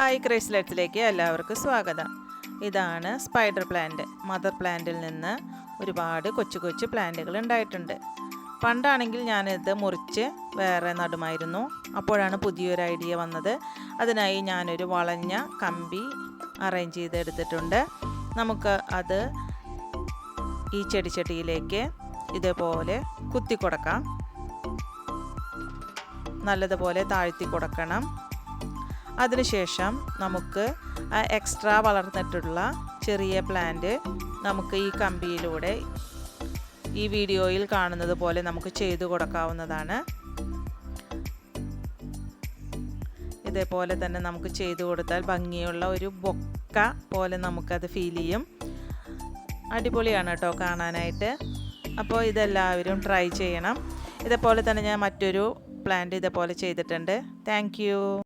Hi ക്രൈസ്ലെറ്റ്സിലേക്ക് എല്ലാവർക്കും സ്വാഗതം. ഇതാണ് സ്പൈഡർ പ്ലാന്റ്. മദർ പ്ലാന്റിൽ നിന്ന് ഒരുപാട് കൊച്ചു കൊച്ചു പ്ലാന്റുകൾ ഉണ്ടായിട്ടുണ്ട്. പണ്ടാണെങ്കിൽ ഞാനിത് മുറിച്ച് വേറെ നടുമായിരുന്നു. അപ്പോഴാണ് പുതിയൊരു ഐഡിയ വന്നത്. അതിനായി ഞാനൊരു വളഞ്ഞ കമ്പി അറേഞ്ച് ചെയ്തെടുത്തിട്ടുണ്ട്. നമുക്ക് അത് ഈ ചെടിച്ചട്ടിയിലേക്ക് ഇതേപോലെ കുത്തി കൊടുക്കാം. നല്ലതുപോലെ താഴ്ത്തി കൊടുക്കണം. അതിനുശേഷം നമുക്ക് എക്സ്ട്രാ വളർന്നിട്ടുള്ള ചെറിയ പ്ലാന്റ് നമുക്ക് ഈ കമ്പിയിലൂടെ ഈ വീഡിയോയിൽ കാണുന്നത് പോലെ നമുക്ക് ചെയ്തു കൊടുക്കാവുന്നതാണ്. ഇതേപോലെ തന്നെ നമുക്ക് ചെയ്തു കൊടുത്താൽ ഭംഗിയുള്ള ഒരു ബൊക്ക പോലെ നമുക്കത് ഫീൽ ചെയ്യും. അടിപൊളിയാണ് കേട്ടോ കാണാനായിട്ട്. അപ്പോൾ ഇതെല്ലാവരും ട്രൈ ചെയ്യണം. ഇതേപോലെ തന്നെ ഞാൻ മറ്റൊരു പ്ലാന്റ് ഇതേപോലെ ചെയ്തിട്ടുണ്ട്. Thank you.